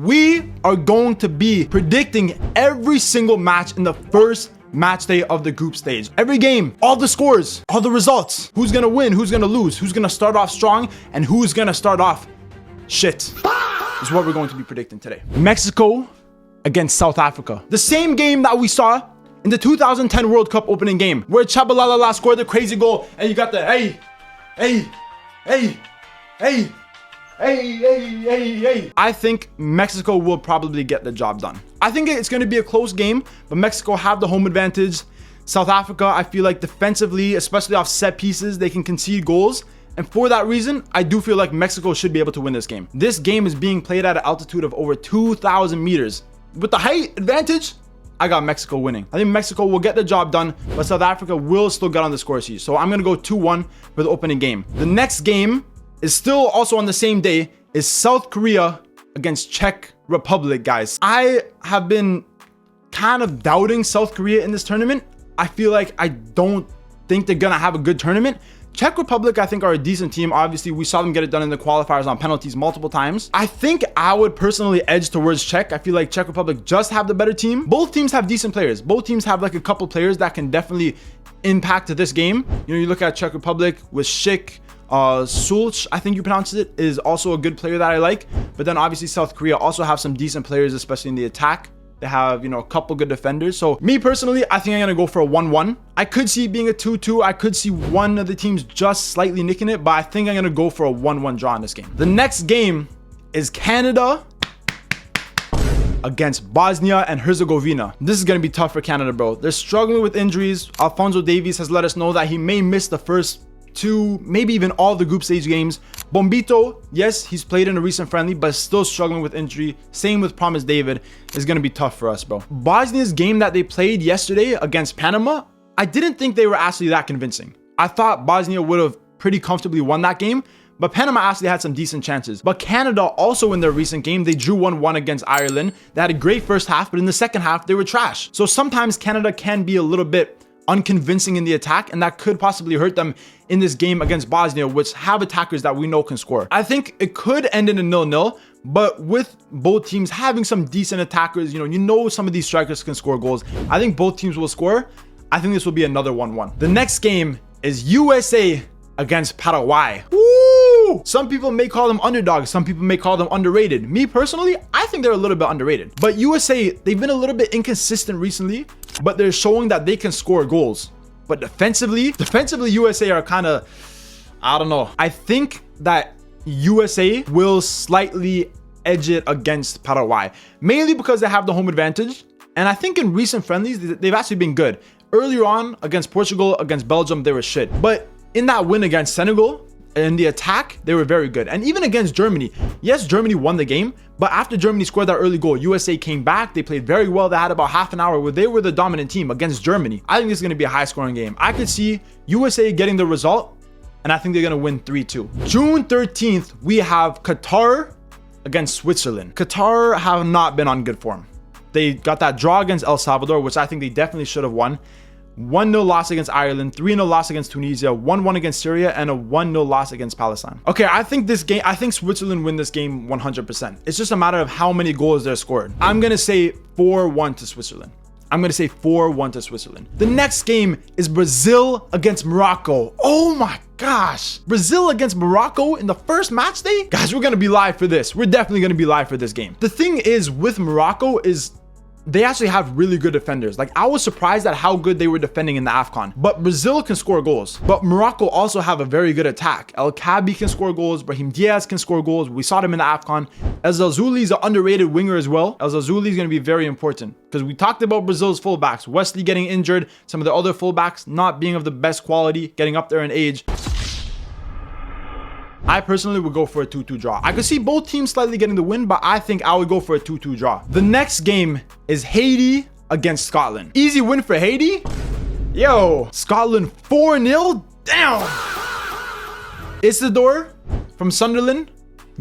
We are going to be predicting every single match in the first match day of the group stage. Every game, all the scores, all the results, who's gonna win, who's gonna lose, who's gonna start off strong, and who's gonna start off shit. Is what we're going to be predicting today. Mexico against South Africa. The same game that we saw in the 2010 World Cup opening game, where Chabalala scored the crazy goal, and you got the hey. I think Mexico will probably get the job done. I think it's going to be a close game, but Mexico have the home advantage. South Africa, I feel like defensively, especially off set pieces, they can concede goals. And for that reason, I do feel like Mexico should be able to win this game. This game is being played at an altitude of over 2,000 meters. With the height advantage, I got Mexico winning. I think Mexico will get the job done, but South Africa will still get on the score sheet. So I'm going to go 2-1 for the opening game. The next game is still also on the same day, is South Korea against Czech Republic, guys. I have been kind of doubting South Korea in this tournament. I feel like I don't think they're going to have a good tournament. Czech Republic, I think, are a decent team. Obviously, we saw them get it done in the qualifiers on penalties multiple times. I think I would personally edge towards Czech. I feel like Czech Republic just have the better team. Both teams have decent players. Both teams have like a couple players that can definitely impact this game. You know, you look at Czech Republic with Schick, Sulch, I think you pronounce it, is also a good player that I like. But then obviously South Korea also have some decent players, especially in the attack. They have, you know, a couple good defenders. So me personally, I think I'm going to go for a 1-1. I could see it being a 2-2. I could see one of the teams just slightly nicking it, but I think I'm going to go for a 1-1 draw in this game. The next game is Canada against Bosnia and Herzegovina. This is going to be tough for Canada, bro. They're struggling with injuries. Alphonso Davies has let us know that he may miss the first two, maybe even all the group stage games. Bombito, yes, he's played in a recent friendly, but still struggling with injury. Same with Promise David. Is going to be tough for us, bro. Bosnia's game that they played yesterday against Panama, I didn't think they were actually that convincing. I thought Bosnia would have pretty comfortably won that game, but Panama actually had some decent chances. But Canada also in their recent game, they drew 1-1 against Ireland. They had a great first half, but in the second half, they were trash. So sometimes Canada can be a little bit unconvincing in the attack, and that could possibly hurt them in this game against Bosnia, which have attackers that we know can score. I think it could end in a 0-0, but with both teams having some decent attackers, you know some of these strikers can score goals. I think both teams will score. I think this will be another 1-1. The next game is USA against Paraguay. Woo! Some people may call them underdogs. Some people may call them underrated. Me personally, I think they're a little bit underrated. But USA, they've been a little bit inconsistent recently, but they're showing that they can score goals. But defensively, USA are kind of, I don't know. I think that USA will slightly edge it against Paraguay, mainly because they have the home advantage. And I think in recent friendlies, they've actually been good. Earlier on against Portugal, against Belgium, they were shit. But in that win against Senegal, in the attack, they were very good. And even against Germany, yes, Germany won the game, but after Germany scored that early goal, USA came back. They played very well. They had about half an hour where they were the dominant team against Germany. I think this is going to be a high scoring game. I could see USA getting the result, and I think they're going to win 3-2. June 13th, we have Qatar against Switzerland. Qatar have not been on good form. They got that draw against El Salvador, which I think they definitely should have won. 1-0 loss against Ireland, 3-0 loss against Tunisia, 1-1 against Syria, and a 1-0 loss against Palestine. Okay, I think Switzerland win this game 100%. It's just a matter of how many goals they're scored. I'm going to say 4-1 to Switzerland. The next game is Brazil against Morocco. Oh my gosh. Brazil against Morocco in the first match day? Guys, we're going to be live for this. We're definitely going to be live for this game. The thing is with Morocco is they actually have really good defenders. Like, I was surprised at how good they were defending in the AFCON. But Brazil can score goals. But Morocco also have a very good attack. El Kabi can score goals. Brahim Diaz can score goals. We saw them in the AFCON. El Zazouli is an underrated winger as well. El Zazouli is going to be very important because we talked about Brazil's fullbacks. Wesley getting injured. Some of the other fullbacks not being of the best quality, getting up there in age. I personally would go for a 2-2 draw. I could see both teams slightly getting the win, but I think I would go for a 2-2 draw. The next game is Haiti against Scotland. Easy win for Haiti. Yo, Scotland 4-0. Damn. Isidore from Sunderland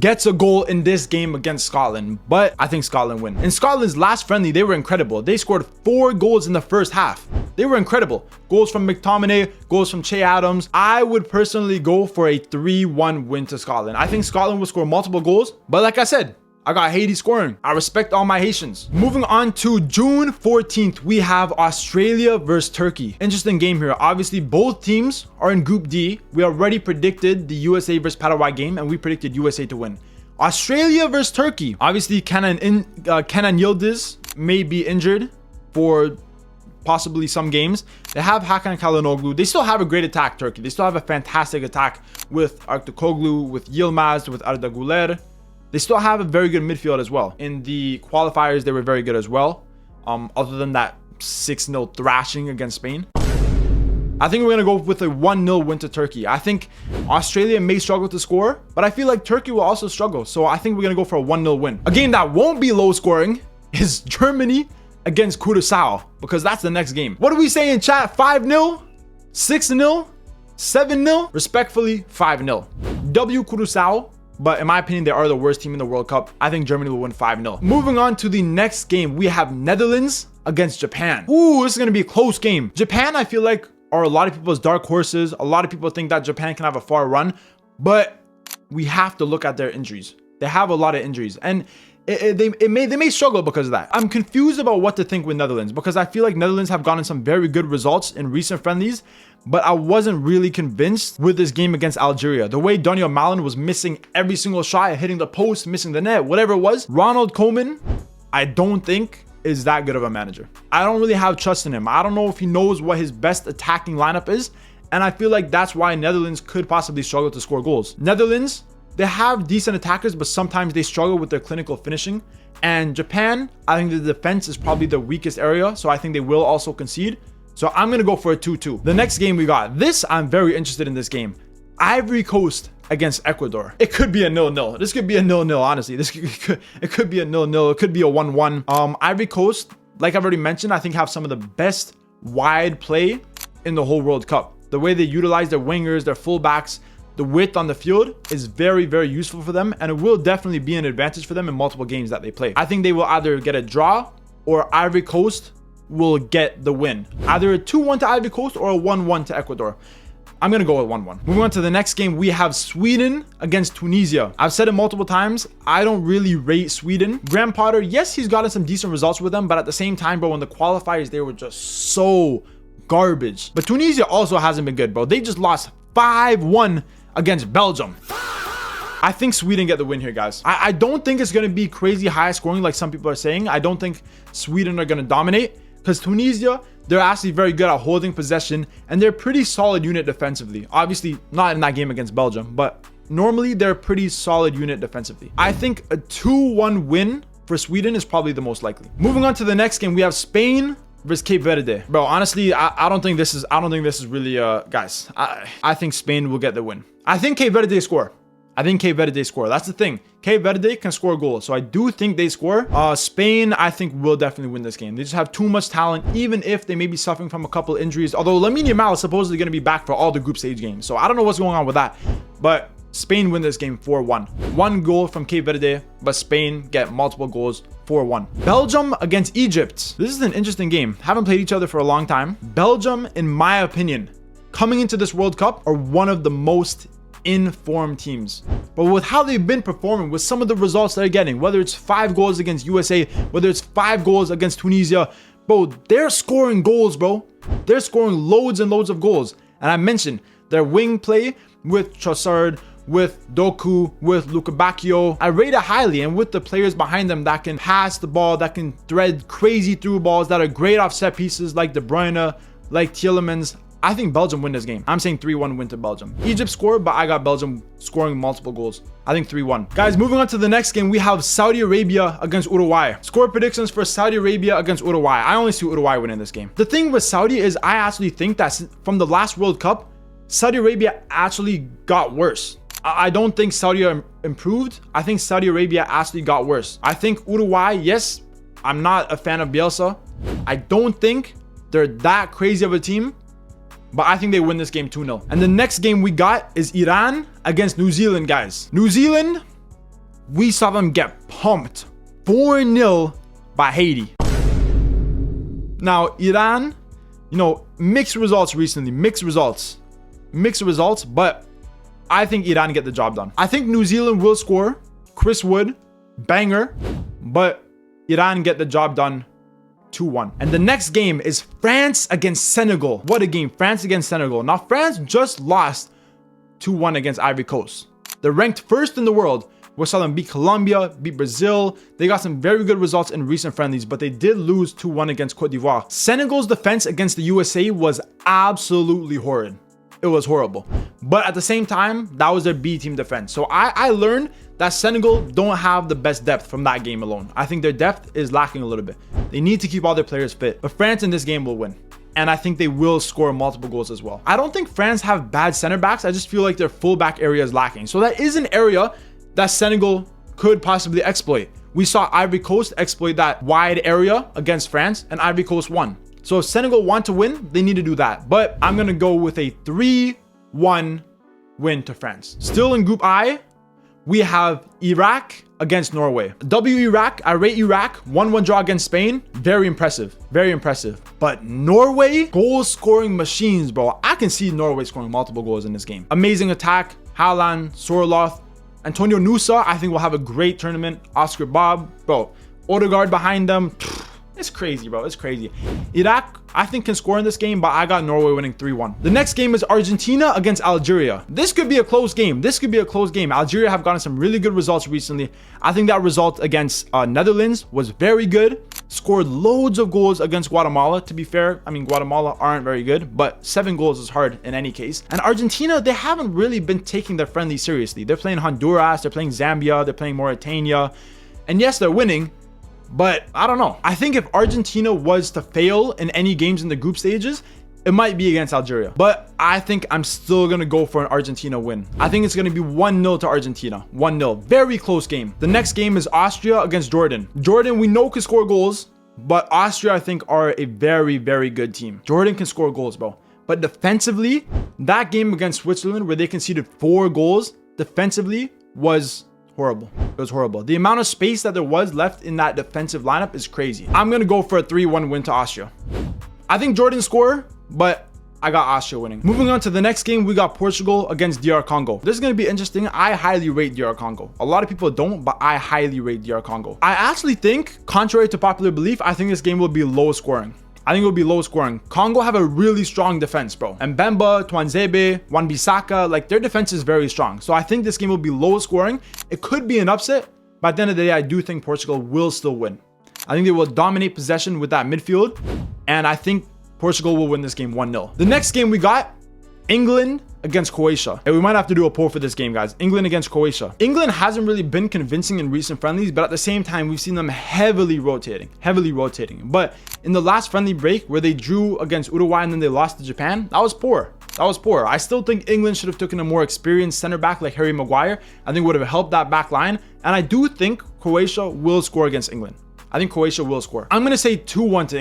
gets a goal in this game against Scotland, but I think Scotland win. In Scotland's last friendly, they were incredible. They scored 4 goals in the first half. They were incredible. Goals from McTominay, goals from Che Adams. I would personally go for a 3-1 win to Scotland. I think Scotland will score multiple goals, but like I said, I got Haiti scoring. I respect all my Haitians. Moving on to June 14th, we have Australia versus Turkey. Interesting game here. Obviously, both teams are in Group D. We already predicted the USA versus Paraguay game, and we predicted USA to win. Australia versus Turkey. Obviously, Kenan Yildiz may be injured for possibly some games. They have Hakan Çalhanoğlu. They still have a great attack, Turkey. They still have a fantastic attack with Artukoglu, with Yilmaz, with Arda Güler. They still have a very good midfield as well. In the qualifiers, they were very good as well. Other than that 6-0 thrashing against Spain. I think we're going to go with a 1-0 win to Turkey. I think Australia may struggle to score, but I feel like Turkey will also struggle. So I think we're going to go for a 1-0 win. A game that won't be low scoring is Germany against Curaçao, because that's the next game. What do we say in chat? 5-0? 6-0? 7-0? Respectfully, 5-0. W Curaçao. But in my opinion, they are the worst team in the World Cup. I think Germany will win 5-0. Moving on to the next game, we have Netherlands against Japan. Ooh, this is going to be a close game. Japan, I feel like, are a lot of people's dark horses. A lot of people think that Japan can have a far run, but we have to look at their injuries. They have a lot of injuries, and they may struggle because of that. I'm confused about what to think with Netherlands, because I feel like Netherlands have gotten some very good results in recent friendlies, but I wasn't really convinced with this game against Algeria. The way Daniel Malen was missing every single shot, hitting the post, missing the net, whatever it was. Ronald Koeman, I don't think is that good of a manager. I don't really have trust in him. I don't know if he knows what his best attacking lineup is, and I feel like that's why Netherlands could possibly struggle to score goals. Netherlands, they have decent attackers, but sometimes they struggle with their clinical finishing. And Japan, I think the defense is probably the weakest area, so I think they will also concede. So I'm going to go for a 2-2. The next game we got, this, I'm very interested in this game. Ivory Coast against Ecuador. It could be a 0-0. This could be a 0-0, honestly. It could be a 0-0. It could be a 1-1. Ivory Coast, like I've already mentioned, I think have some of the best wide play in the whole World Cup. The way they utilize their wingers, their fullbacks, the width on the field is very, very useful for them, and it will definitely be an advantage for them in multiple games that they play. I think they will either get a draw or Ivory Coast will get the win. Either a 2-1 to Ivory Coast or a 1-1 to Ecuador. I'm going to go with 1-1. Moving on to the next game, we have Sweden against Tunisia. I've said it multiple times, I don't really rate Sweden. Graham Potter, yes, he's gotten some decent results with them, but at the same time, bro, in the qualifiers, they were just so garbage. But Tunisia also hasn't been good, bro. They just lost 5-1 against Belgium. I think Sweden get the win here, guys. I don't think it's going to be crazy high scoring like some people are saying. I don't think Sweden are going to dominate, because Tunisia, they're actually very good at holding possession, and they're a pretty solid unit defensively. Obviously, not in that game against Belgium, but normally they're a pretty solid unit defensively. I think a 2-1 win for Sweden is probably the most likely. Moving on to the next game, we have Spain versus Cape Verde. Bro, honestly, I don't think this is really guys. I think Spain will get the win. I think Cape Verde score. That's the thing. Cape Verde can score goals, so I do think they score. Spain, I think, will definitely win this game. They just have too much talent, even if they may be suffering from a couple injuries. Although Lamine Yamal is supposedly going to be back for all the group stage games, so I don't know what's going on with that. But Spain win this game 4-1. 1 goal from Cape Verde, but Spain get multiple goals, 4-1. Belgium against Egypt. This is an interesting game. Haven't played each other for a long time. Belgium, in my opinion, coming into this World Cup, are one of the most informed teams. But with how they've been performing, with some of the results they're getting, whether it's 5 goals against USA, whether it's 5 goals against Tunisia, bro, they're scoring goals, bro. They're scoring loads and loads of goals. And I mentioned their wing play with Trossard, with Doku, with Luka Bacchio. I rate it highly, and with the players behind them that can pass the ball, that can thread crazy through balls, that are great off set pieces like De Bruyne, like Tielemans. I think Belgium win this game. I'm saying 3-1 win to Belgium. Egypt scored, but I got Belgium scoring multiple goals. I think 3-1. Guys, moving on to the next game, we have Saudi Arabia against Uruguay. Score predictions for Saudi Arabia against Uruguay. I only see Uruguay winning this game. The thing with Saudi is I actually think that from the last World Cup, Saudi Arabia actually got worse. I don't think Saudi improved. I think Saudi Arabia actually got worse. I think Uruguay, yes, I'm not a fan of Bielsa. I don't think they're that crazy of a team, but I think they win this game 2-0. And the next game we got is Iran against New Zealand, guys. New Zealand, we saw them get pumped 4-0 by Haiti. Now, Iran, you know, mixed results recently. Mixed results, but I think Iran get the job done. I think New Zealand will score. Chris Wood, banger, but Iran get the job done 2-1. And the next game is France against Senegal. What a game. France against Senegal. Now, France just lost 2-1 against Ivory Coast. They're ranked first in the world. We saw them beat Colombia, beat Brazil. They got some very good results in recent friendlies, but they did lose 2-1 against Cote d'Ivoire. Senegal's defense against the USA was absolutely horrid. It was horrible. But at the same time, that was their B team defense. So I learned that Senegal don't have the best depth from that game alone. I think their depth is lacking a little bit. They need to keep all their players fit. But France in this game will win. And I think they will score multiple goals as well. I don't think France have bad center backs. I just feel like their fullback area is lacking. So that is an area that Senegal could possibly exploit. We saw Ivory Coast exploit that wide area against France, and Ivory Coast won. So if Senegal want to win, they need to do that. But I'm going to go with a 3-1 win to France. Still in Group I, we have Iraq against Norway. Iraq, I rate Iraq. 1-1 draw against Spain. Very impressive. Very impressive. But Norway, goal scoring machines, bro. I can see Norway scoring multiple goals in this game. Amazing attack. Haaland, Sorloth, Antonio Nusa, I think will have a great tournament. Oscar Bob, bro. Odegaard behind them. It's crazy, bro. It's crazy. Iraq, I think, can score in this game, but I got Norway winning 3-1. The next game is Argentina against Algeria. This could be a close game. This could be a close game. Algeria have gotten some really good results recently. I think that result against Netherlands was very good. Scored loads of goals against Guatemala. To be fair, I mean, Guatemala aren't very good, but 7 goals is hard in any case. And Argentina, they haven't really been taking their friendly seriously. They're playing Honduras, they're playing Zambia, they're playing Mauritania. And yes, they're winning, but I don't know. I think if Argentina was to fail in any games in the group stages, it might be against Algeria. But I think I'm still going to go for an Argentina win. I think it's going to be 1-0 to Argentina. 1-0. Very close game. The next game is Austria against Jordan. Jordan, we know, can score goals, but Austria, I think, are a very, very good team. Jordan can score goals, bro. But defensively, that game against Switzerland where they conceded 4 goals, defensively was horrible. It was horrible. The amount of space that there was left in that defensive lineup is crazy. I'm going to go for a 3-1 win to Austria. I think Jordan score, but I got Austria winning. Moving on to the next game, we got Portugal against DR Congo. This is going to be interesting. I highly rate DR Congo. A lot of people don't, but I highly rate DR Congo. I actually think, contrary to popular belief, I think this game will be low scoring. I think it will be low scoring. Congo have a really strong defense, bro. And Mbemba, Twanzebe, Wan-Bissaka, like their defense is very strong. So I think this game will be low scoring. It could be an upset, but at the end of the day, I do think Portugal will still win. I think they will dominate possession with that midfield. And I think Portugal will win this game 1-0. The next game we got, England against Croatia. And we might have to do a poll for this game, guys. England against Croatia. England hasn't really been convincing in recent friendlies, but at the same time, we've seen them heavily rotating. But in the last friendly break where they drew against Uruguay and then they lost to Japan, that was poor. That was poor. I still think England should have taken a more experienced center back like Harry Maguire. I think would have helped that back line. And I do think Croatia will score against England. I think Croatia will score. I'm going to say 2-1 to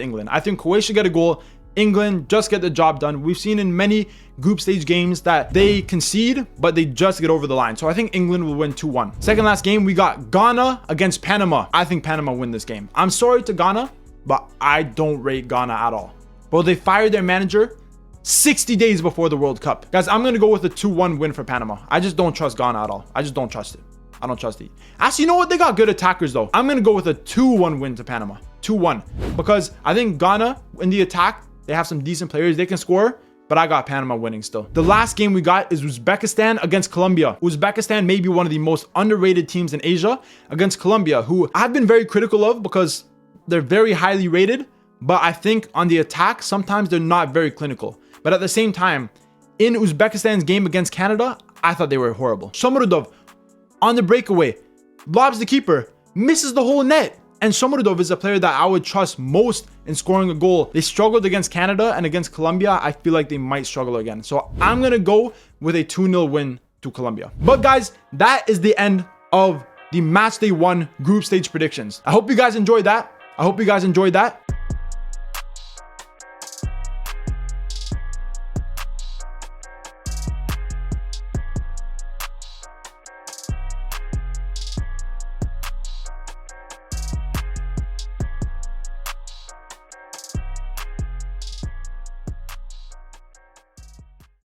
England. I think Croatia get a goal. England just get the job done. We've seen in many group stage games that they concede, but they just get over the line. So I think England will win 2-1. Second last game, we got Ghana against Panama. I think Panama win this game. I'm sorry to Ghana, but I don't rate Ghana at all. Bro, they fired their manager 60 days before the World Cup. Guys, I'm going to go with a 2-1 win for Panama. I just don't trust Ghana at all. I just don't trust it. I don't trust it. Actually, you know what? They got good attackers, though. I'm going to go with a 2-1 win to Panama. 2-1. Because I think Ghana, in the attack, they have some decent players. They can score, but I got Panama winning still. The last game we got is Uzbekistan against Colombia. Uzbekistan may be one of the most underrated teams in Asia against Colombia, who I've been very critical of because they're very highly rated. But I think on the attack, sometimes they're not very clinical. But at the same time, in Uzbekistan's game against Canada, I thought they were horrible. Shomurodov on the breakaway, lobs the keeper, misses the whole net. And Shomurodov is a player that I would trust most in scoring a goal. They struggled against Canada and against Colombia. I feel like they might struggle again. So I'm going to go with a 2-0 win to Colombia. But guys, that is the end of the Matchday 1 group stage predictions. I hope you guys enjoyed that.